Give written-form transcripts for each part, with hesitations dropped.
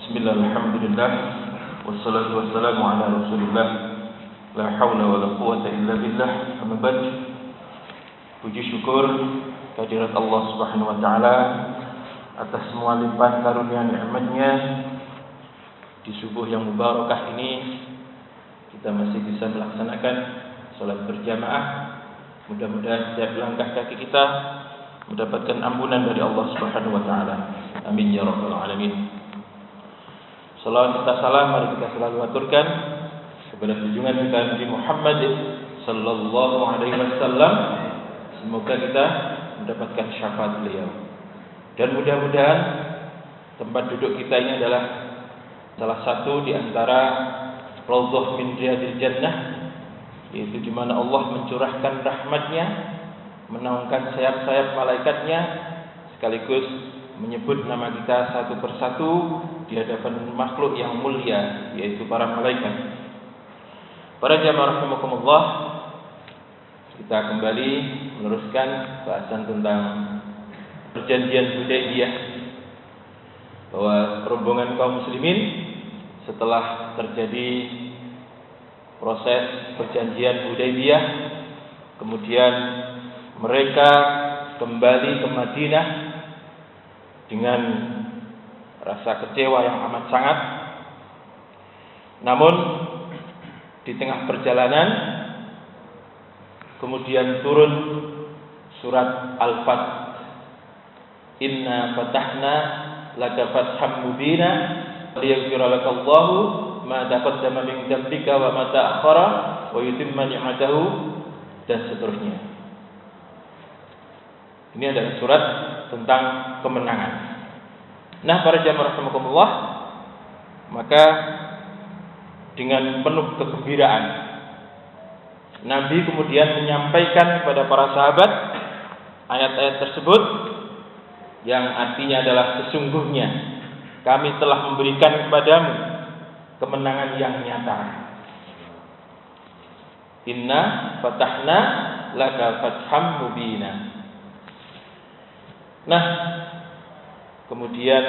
Bismillah, alhamdulillah, wassalatu wassalamu ala rasulillah, la hawla wa la quwata illa billah, amma ba'd. Puji syukur kehadirat Allah subhanahu wa ta'ala atas semua limpahan karunia nikmatnya. Di subuh yang mubarakah ini kita masih bisa melaksanakan salat berjamaah. Mudah-mudahan setiap langkah kaki kita mendapatkan ampunan dari Allah subhanahu wa ta'ala. Amin ya rabbal alamin. Salawat serta salam mari kita selalu aturkan kepada junjungan kita Nabi Muhammad sallallahu alaihi wasallam. Semoga kita mendapatkan syafaat beliau. Dan mudah-mudahan tempat duduk kita ini adalah salah satu di antara raudhah min riyadil jannah, yaitu di mana Allah mencurahkan rahmatnya, menaungkan sayap-sayap malaikatnya, sekaligus menyebut nama kita satu persatu di hadapan makhluk yang mulia, yaitu para malaikat. Para jamaah rahimakumullah, kita kembali meneruskan bahasan tentang perjanjian Hudaybiyah, bahwa rombongan kaum muslimin setelah terjadi proses perjanjian Hudaybiyah, kemudian mereka kembali ke Madinah dengan rasa kecewa yang amat sangat. Namun di tengah perjalanan kemudian turun surat Al-Fath. Inna fatahna laka fatham mubina liyaghfira lakallahu ma taqaddama min dzambika wa ma ta'akhkhara wa yutimma ni'matahu, dan seterusnya. Ini adalah surat tentang kemenangan. Nah, para jamaah rahimakumullah, maka dengan penuh kegembiraan Nabi kemudian menyampaikan kepada para sahabat ayat-ayat tersebut, yang artinya adalah sesungguhnya kami telah memberikan kepadamu kemenangan yang nyata. Inna fatahna laka fatham mubina. Nah, kemudian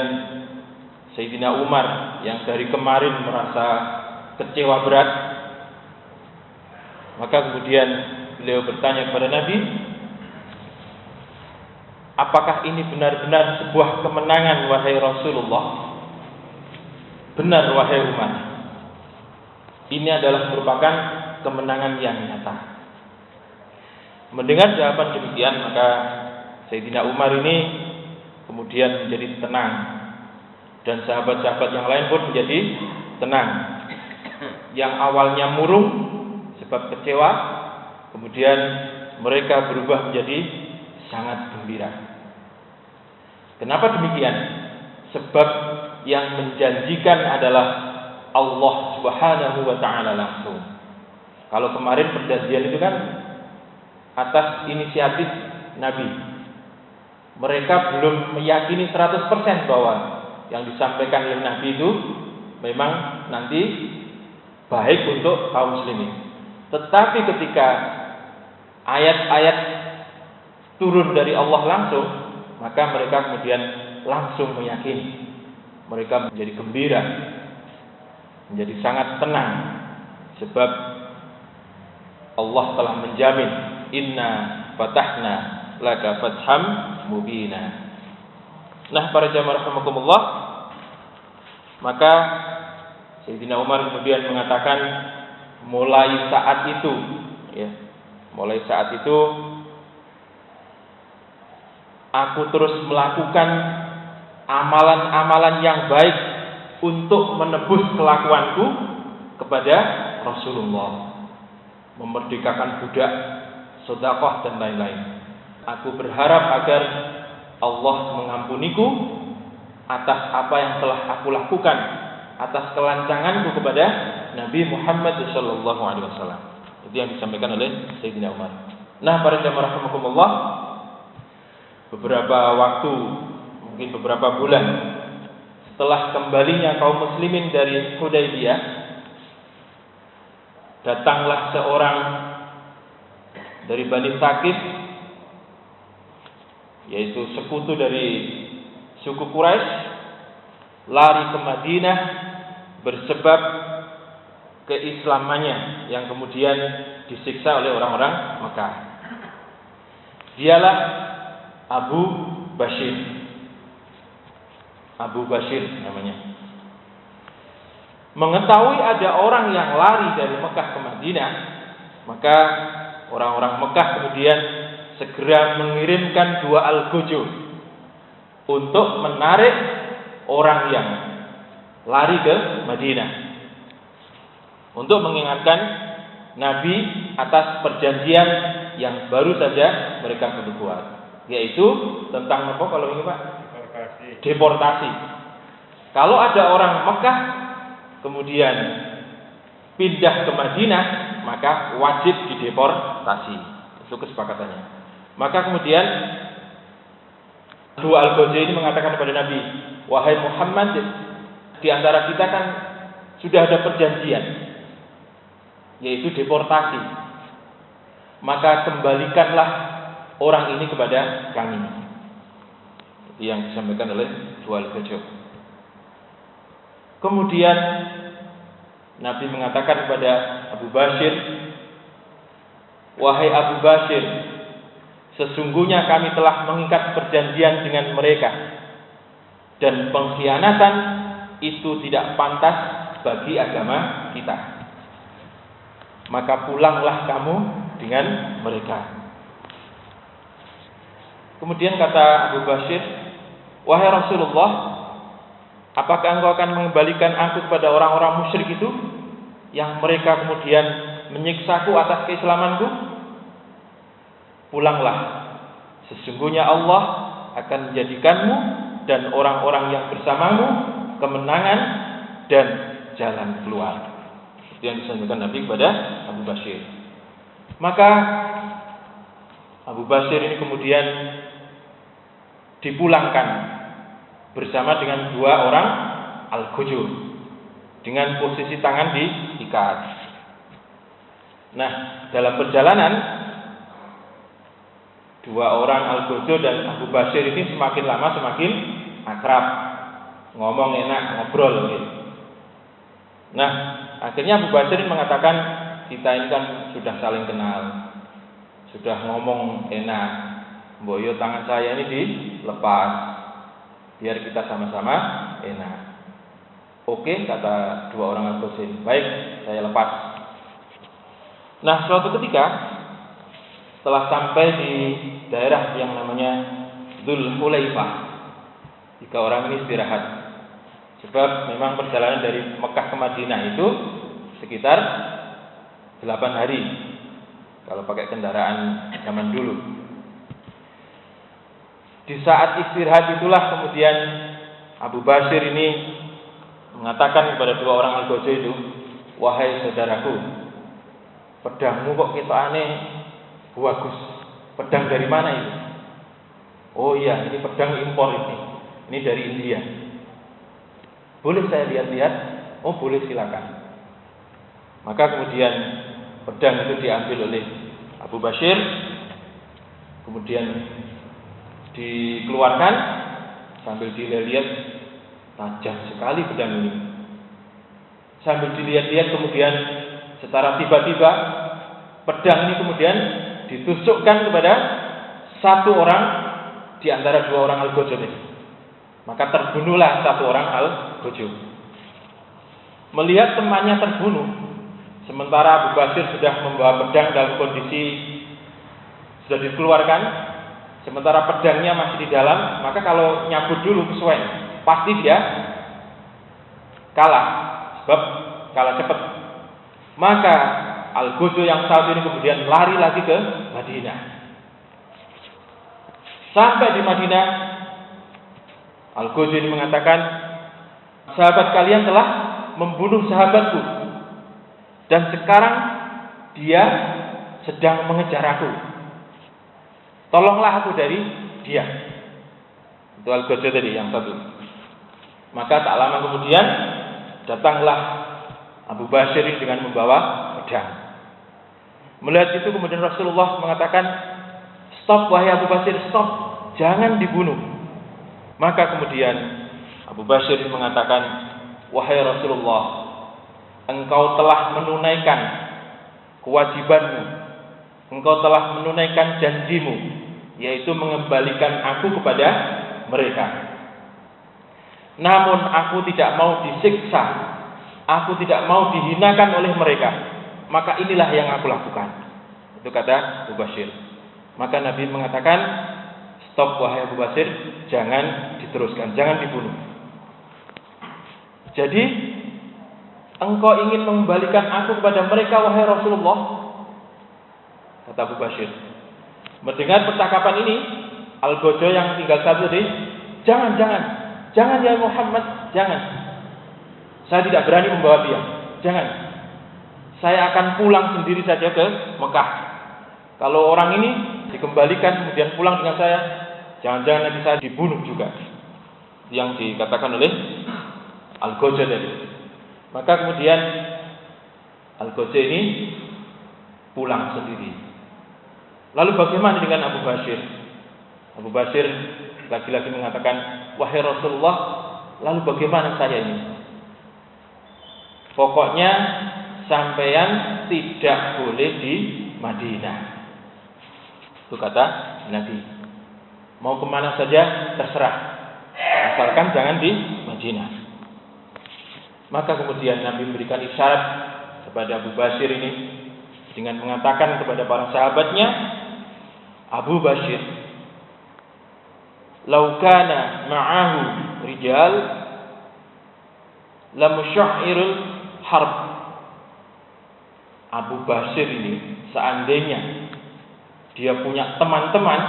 Sayyidina Umar yang dari kemarin merasa kecewa berat, maka kemudian beliau bertanya kepada Nabi, apakah ini benar-benar sebuah kemenangan wahai Rasulullah? Benar wahai Umar, ini adalah merupakan kemenangan yang nyata. Mendengar jawaban demikian, maka Sayyidina Umar ini kemudian menjadi tenang, dan sahabat-sahabat yang lain pun menjadi tenang. Yang awalnya murung sebab kecewa, kemudian mereka berubah menjadi sangat gembira. Kenapa demikian? Sebab yang menjanjikan adalah Allah Subhanahu wa ta'ala langsung. Kalau kemarin perjanjian itu kan atas inisiatif Nabi. Mereka belum meyakini 100% bahwa yang disampaikan oleh Nabi itu memang nanti baik untuk kaum muslimin. Tetapi ketika ayat-ayat turun dari Allah langsung, maka mereka kemudian langsung meyakini. Mereka menjadi gembira, menjadi sangat tenang, sebab Allah telah menjamin, inna fatahna laka fatham mubina. Nah, para jamaah rahimakumullah, maka Sayyidina Umar kemudian mengatakan, mulai saat itu aku terus melakukan amalan-amalan yang baik untuk menebus kelakuanku kepada Rasulullah, memerdekakan budak, sedekah dan lain-lain. Aku berharap agar Allah mengampuniku atas apa yang telah aku lakukan, atas kelancanganku kepada Nabi Muhammad sallallahu alaihi wasallam. Itu yang disampaikan oleh Sayyidina Umar. Nah, para jamaah rahimakumullah, beberapa waktu, mungkin beberapa bulan setelah kembalinya kaum muslimin dari Hudaybiyah, datanglah seorang dari Bani Thaqif, yaitu sekutu dari suku Quraisy, lari ke Madinah bersebab keislamannya yang kemudian disiksa oleh orang-orang Mekah. Dialah Abu Bashir. Abu Bashir namanya. Mengetahui ada orang yang lari dari Mekah ke Madinah, maka orang-orang Mekah kemudian segera mengirimkan 2 algojo untuk menarik orang yang lari ke Madinah, untuk mengingatkan Nabi atas perjanjian yang baru saja mereka berbuat, yaitu tentang apa kalau ini Pak? Deportasi. Kalau ada orang Mekah kemudian pindah ke Madinah, maka wajib dideportasi. Itu kesepakatannya. Maka kemudian 2 algojo ini mengatakan kepada Nabi, wahai Muhammad, di antara kita kan sudah ada perjanjian, yaitu deportasi. Maka kembalikanlah orang ini kepada kami. Itu yang disampaikan oleh 2 algojo. Kemudian Nabi mengatakan kepada Abu Bashir, wahai Abu Bashir, sesungguhnya kami telah mengikat perjanjian dengan mereka, dan pengkhianatan itu tidak pantas bagi agama kita. Maka pulanglah kamu dengan mereka. Kemudian kata Abu Bashir, wahai Rasulullah, apakah engkau akan mengembalikan aku kepada orang-orang musyrik itu, yang mereka kemudian menyiksaku atas keislamanku? Pulanglah, sesungguhnya Allah akan menjadikanmu dan orang-orang yang bersamamu kemenangan dan jalan keluar. Itu yang disampaikan Nabi kepada Abu Bashir. Maka Abu Bashir ini kemudian dipulangkan bersama dengan 2 orang algojo dengan posisi tangan diikat. Nah, dalam perjalanan 2 orang algojo dan Abu Bashir ini semakin lama semakin akrab, ngomong enak, ngobrol gitu. Nah, akhirnya Abu Bashir mengatakan, kita ini kan sudah saling kenal, sudah ngomong enak, mboyo tangan saya ini dilepas, biar kita sama-sama enak. Oke, kata 2 orang algojo, baik, saya lepas. Nah, suatu ketika setelah sampai di daerah yang namanya Dzul Hulaifah, 3 orang ini istirahat. Sebab memang perjalanan dari Mekah ke Madinah itu sekitar 8 hari kalau pakai kendaraan zaman dulu. Di saat istirahat itulah kemudian Abu Bashir ini mengatakan kepada 2 orang algojo itu, wahai saudaraku, pedangmu kok ketokane bagus. Pedang dari mana itu? Oh iya, ini pedang impor ini. Ini dari India. Boleh saya lihat-lihat? Oh boleh, silakan. Maka kemudian pedang itu diambil oleh Abu Bashir, kemudian dikeluarkan sambil dilihat, tajam sekali pedang ini. Sambil dilihat-lihat kemudian secara tiba-tiba pedang ini kemudian ditusukkan kepada 1 orang di antara 2 orang algojo ini. Maka terbunuhlah 1 orang algojo. Melihat temannya terbunuh, sementara Abu Bashir sudah membawa pedang dalam kondisi sudah dikeluarkan, sementara pedangnya masih di dalam, maka kalau nyabut dulu kesuwen, pasti dia kalah, sebab kalah cepat. Maka algojo yang satu ini kemudian lari lagi ke Madinah. Sampai di Madinah, algojo ini mengatakan, sahabat kalian telah membunuh sahabatku, dan sekarang dia sedang mengejar aku. Tolonglah aku dari dia. Itu algojo tadi yang satu. Maka tak lama kemudian datanglah Abu Bashir dengan membawa pedang. Melihat itu kemudian Rasulullah mengatakan, stop wahai Abu Bashir, stop, jangan dibunuh. Maka kemudian Abu Bashir mengatakan, wahai Rasulullah, engkau telah menunaikan kewajibanmu, engkau telah menunaikan janjimu, yaitu mengembalikan aku kepada mereka. Namun aku tidak mau disiksa, aku tidak mau dihinakan oleh mereka, maka inilah yang aku lakukan. Itu kata Abu Bashir. Maka Nabi mengatakan, stop wahai Abu Bashir, jangan diteruskan, jangan dibunuh. Jadi engkau ingin mengembalikan aku kepada mereka wahai Rasulullah, kata Abu Bashir. Mendengar percakapan ini, Al-Gojo yang tinggal satu tadi, jangan ya Muhammad, jangan. Saya tidak berani membawa dia, jangan. Saya akan pulang sendiri saja ke Mekah. Kalau orang ini dikembalikan kemudian pulang dengan saya, jangan-jangan nanti saya dibunuh juga. Yang dikatakan oleh Al-Gojo tadi. Maka kemudian Al-Gojo ini pulang sendiri. Lalu bagaimana dengan Abu Bashir? Abu Bashir lagi-lagi mengatakan, wahai Rasulullah, lalu bagaimana saya ini? Pokoknya sampeyan tidak boleh di Madinah. Itu kata Nabi. Mau kemana saja terserah, asalkan jangan di Madinah. Maka kemudian Nabi memberikan isyarat kepada Abu Bashir ini dengan mengatakan kepada para sahabatnya, Abu Bashir, "Lau kana ma'ahu rijal lam sya'irul harb." Abu Bashir ini seandainya dia punya teman-teman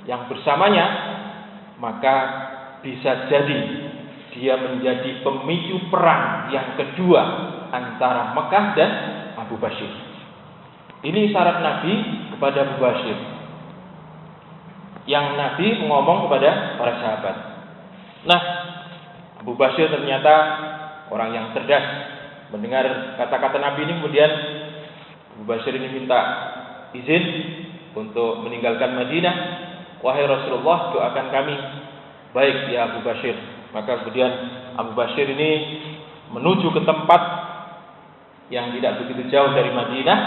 yang bersamanya, maka bisa jadi dia menjadi pemicu perang yang kedua antara Mekah dan Abu Bashir. Ini syarat Nabi kepada Abu Bashir, yang Nabi ngomong kepada para sahabat. Nah, Abu Bashir ternyata orang yang cerdas. Mendengar kata-kata Nabi ini, kemudian Abu Bashir ini minta izin untuk meninggalkan Madinah. Wahai Rasulullah, doakan kami. Baik ya Abu Bashir. Maka kemudian Abu Bashir ini menuju ke tempat yang tidak begitu jauh dari Madinah,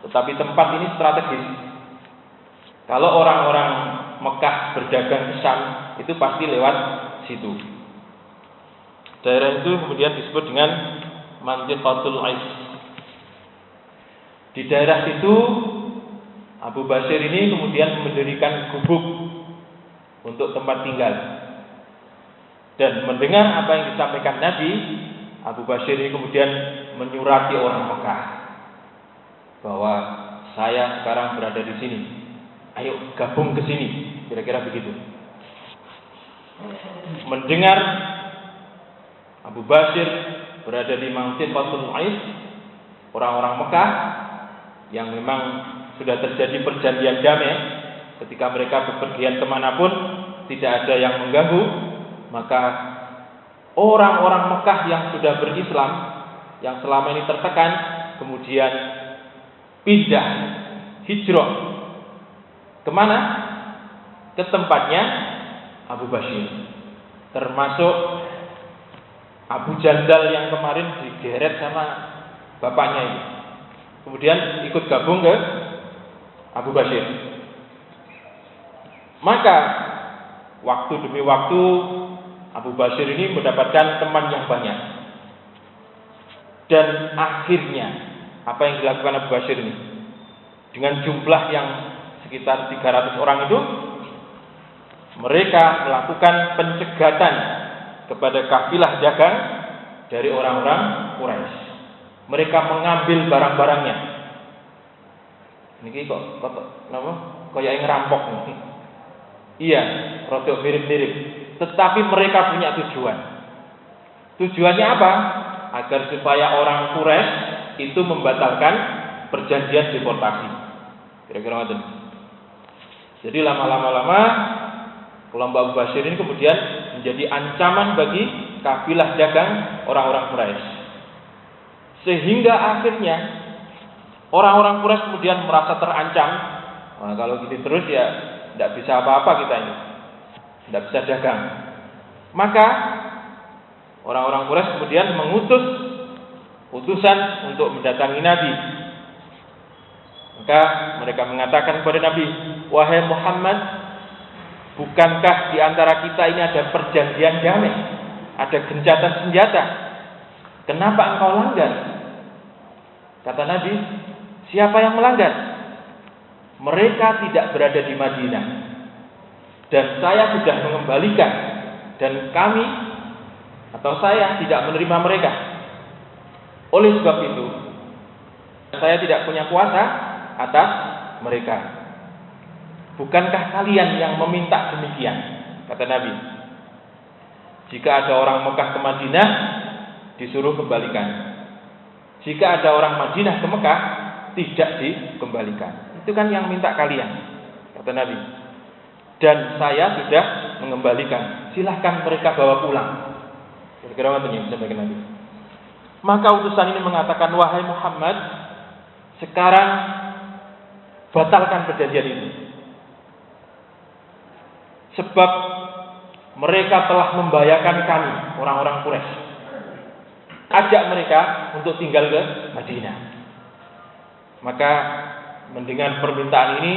tetapi tempat ini strategis. Kalau orang-orang Mekah berdagang ke Syam, itu pasti lewat situ. Daerah itu kemudian disebut dengan Mantiqatul Ais. Di daerah situ Abu Bashir ini kemudian mendirikan gubuk untuk tempat tinggal. Dan mendengar apa yang disampaikan Nabi, Abu Bashir ini kemudian menyurati orang Mekah bahwa saya sekarang berada di sini, ayo gabung ke sini, kira-kira begitu. Mendengar Abu Bashir berada di Mantiqatul Ais, orang-orang Mekah yang memang sudah terjadi perjanjian damai, ketika mereka bepergian kemanapun tidak ada yang mengganggu, maka orang-orang Mekah yang sudah berislam, yang selama ini tertekan, kemudian pindah, hijrah. Kemana? Ke tempatnya Abu Bashir. Termasuk Abu Jandal yang kemarin digeret sama bapaknya ini, kemudian ikut gabung ke Abu Bashir. Maka waktu demi waktu Abu Bashir ini mendapatkan teman yang banyak. Dan akhirnya apa yang dilakukan Abu Bashir ini, dengan jumlah yang sekitar 300 orang itu, mereka melakukan pencegatan kepada kafilah dagang dari orang-orang Quraisy. Mereka mengambil barang-barangnya. Niki kok kayak ngerampok nih. Iya, rodok mirip-mirip. Tetapi mereka punya tujuan. Tujuannya apa? Agar supaya orang Quraisy itu membatalkan perjanjian deportasi. Kira-kira ngoten. Jadi lama-lama kelompok Abu Bashir ini kemudian menjadi ancaman bagi kafilah dagang orang-orang Quraisy. Sehingga akhirnya orang-orang Quraisy kemudian merasa terancam. Nah, kalau gitu terus ya tidak bisa apa-apa kita ini, tidak bisa dagang. Maka orang-orang Quraisy kemudian mengutus utusan untuk mendatangi Nabi. Maka mereka mengatakan kepada Nabi, "Wahai Muhammad, bukankah di antara kita ini ada perjanjian damai, ada gencatan senjata? Kenapa engkau langgar?" Kata Nabi, "Siapa yang melanggar? Mereka tidak berada di Madinah, dan saya sudah mengembalikan, dan kami atau saya tidak menerima mereka. Oleh sebab itu, saya tidak punya kuasa atas mereka. Bukankah kalian yang meminta demikian?" Kata Nabi, "Jika ada orang Mekah ke Madinah, disuruh kembalikan. Jika ada orang Madinah ke Mekah, tidak dikembalikan. Itu kan yang minta kalian," kata Nabi. "Dan saya sudah mengembalikan. Silahkan mereka bawa pulang." Kira-kira apa yang disampaikan Nabi. Maka utusan ini mengatakan, "Wahai Muhammad, sekarang batalkan perjanjian itu. Sebab mereka telah membahayakan kami, orang-orang Quraisy. Ajak mereka untuk tinggal ke Madinah." Maka mendengar permintaan ini,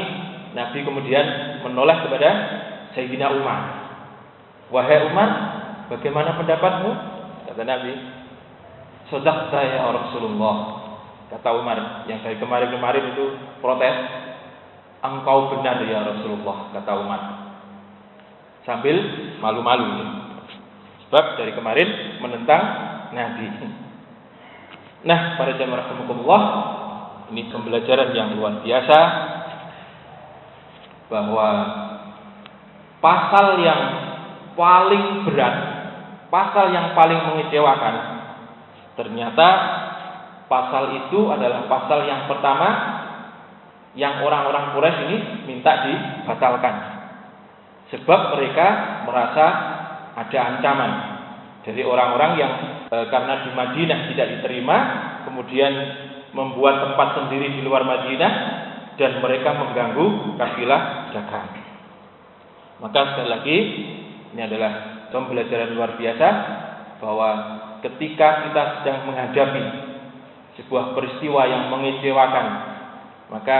Nabi kemudian menoleh kepada Sayyidina Umar. "Wahai Umar, bagaimana pendapatmu?" Kata Nabi, "Shadaqta ya Rasulullah." Kata Umar, yang dari kemarin-kemarin itu protes, "Engkau benar ya Rasulullah," kata Umar, sambil malu-malu. Sebab dari kemarin menentang Nabi. Nah, para jamaah rahimakumullah, ini pembelajaran yang luar biasa bahwa pasal yang paling berat, pasal yang paling mengecewakan, ternyata pasal itu adalah pasal yang pertama yang orang-orang Quraisy ini minta dibatalkan. Sebab mereka merasa ada ancaman dari orang-orang yang karena di Madinah tidak diterima, kemudian membuat tempat sendiri di luar Madinah, dan mereka mengganggu kafilah dagang. Maka sekali lagi, ini adalah pembelajaran luar biasa bahwa ketika kita sedang menghadapi sebuah peristiwa yang mengecewakan, maka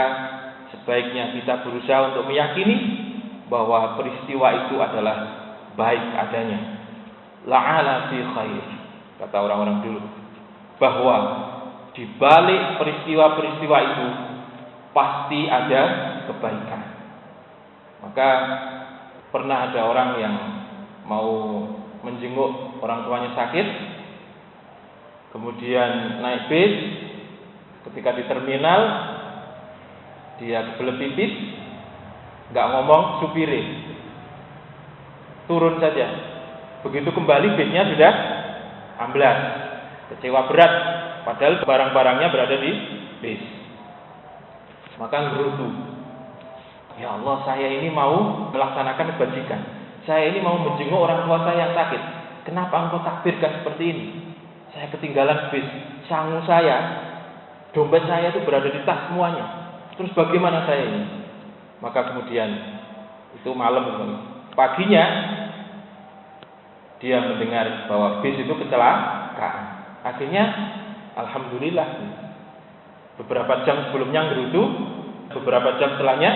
sebaiknya kita berusaha untuk meyakini bahwa peristiwa itu adalah baik adanya. La'ala fi khair, kata orang-orang dulu, bahwa di balik peristiwa-peristiwa itu pasti ada kebaikan. Maka pernah ada orang yang mau menjenguk orang tuanya sakit, kemudian naik bis, ketika di terminal dia kebelet pipis, nggak ngomong supire, turun saja. Begitu kembali bisnya sudah amblas, kecewa berat, padahal barang-barangnya berada di bis. Maka ngerutu, "Ya Allah, saya ini mau melaksanakan kebajikan, saya ini mau menjenguk orang tua saya yang sakit. Kenapa engkau takbirkan seperti ini? Saya ketinggalan bis, sangu saya, dompet saya itu berada di tas semuanya. Terus bagaimana saya ini?" Maka kemudian itu malam, paginya dia mendengar bahwa bis itu kecelakaan. Akhirnya alhamdulillah, beberapa jam sebelumnya ngerutu, beberapa jam setelahnya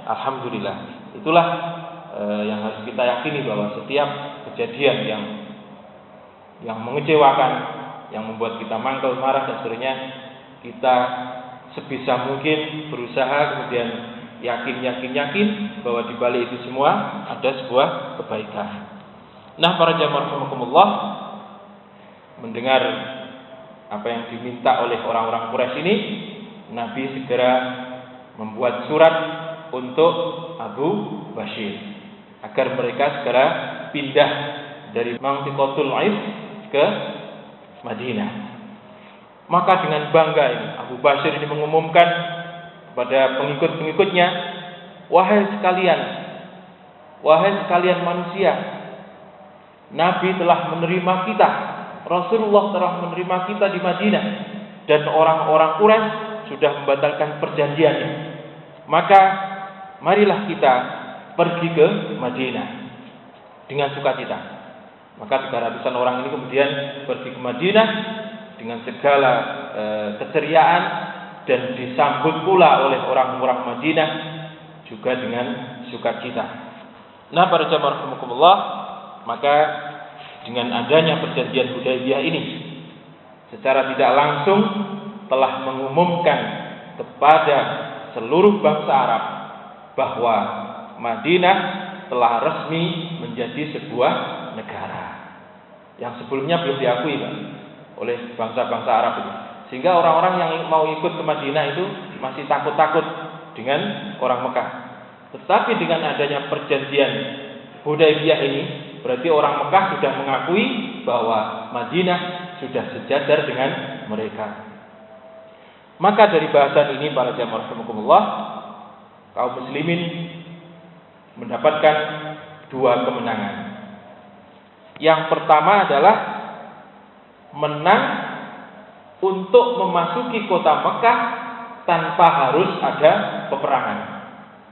alhamdulillah. Itulah yang harus kita yakini, bahwa setiap kejadian yang mengecewakan, yang membuat kita mangkel, marah dan seterusnya, kita sebisa mungkin berusaha kemudian yakin bahwa di balik itu semua ada sebuah kebaikan. Nah, para jamaah rahimakumullah, mendengar apa yang diminta oleh orang-orang Quraisy ini, Nabi segera membuat surat untuk Abu Bashir agar mereka segera pindah dari Mantiqatul Aif ke Madinah. Maka dengan bangga ini Abu Bashir ini mengumumkan kepada pengikut-pengikutnya, wahai sekalian manusia, Nabi telah menerima kita, Rasulullah telah menerima kita di Madinah, dan orang-orang Quraisy sudah membatalkan perjanjiannya. Maka marilah kita pergi ke Madinah dengan sukacita. Maka 300-an orang ini kemudian pergi ke Madinah dengan segala keceriaan dan disambut pula oleh orang-orang Madinah juga dengan sukacita. Nah, para jamaah rahimakumullah, maka dengan adanya perjanjian Hudaybiyah ini secara tidak langsung telah mengumumkan kepada seluruh bangsa Arab bahwa Madinah telah resmi menjadi sebuah negara yang sebelumnya belum diakui oleh bangsa-bangsa Arab itu. Sehingga orang-orang yang mau ikut ke Madinah itu masih takut-takut dengan orang Mekah. Tetapi dengan adanya perjanjian Hudaybiyah ini, berarti orang Mekah sudah mengakui bahwa Madinah sudah sejajar dengan mereka. Maka dari bahasan ini, para jamaah rahimakumullah, kaum muslimin mendapatkan dua kemenangan. Yang pertama adalah menang untuk memasuki kota Mekah tanpa harus ada peperangan,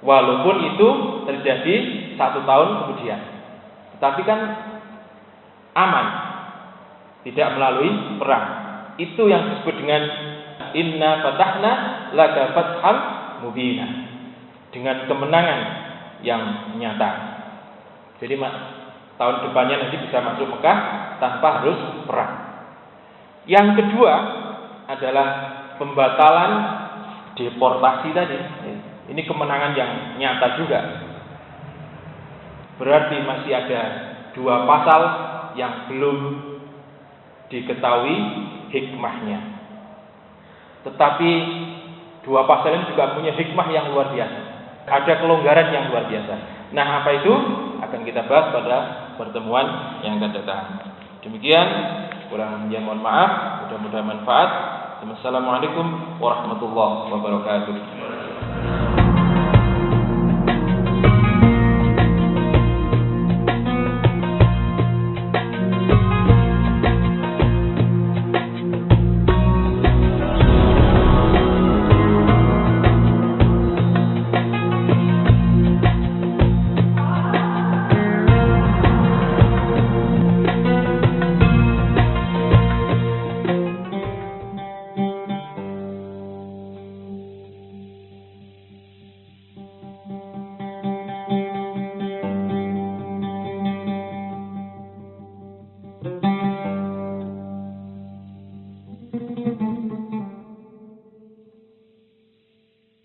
walaupun itu terjadi 1 tahun kemudian. Tetapi kan aman, tidak melalui perang. Itu yang disebut dengan inna fatahna laka fatham mubina, dengan kemenangan yang nyata. Jadi tahun depannya nanti bisa masuk Mekah tanpa harus perang. Yang kedua adalah pembatalan deportasi tadi. Ini kemenangan yang nyata juga. Berarti masih ada 2 pasal yang belum diketahui hikmahnya. Tetapi 2 pasal ini juga punya hikmah yang luar biasa. Ada kelonggaran yang luar biasa. Nah, apa itu? Akan kita bahas pada pertemuan yang akan datang. Demikian, kurang lebihnya mohon maaf, mudah-mudahan manfaat. Wassalamualaikum warahmatullahi wabarakatuh.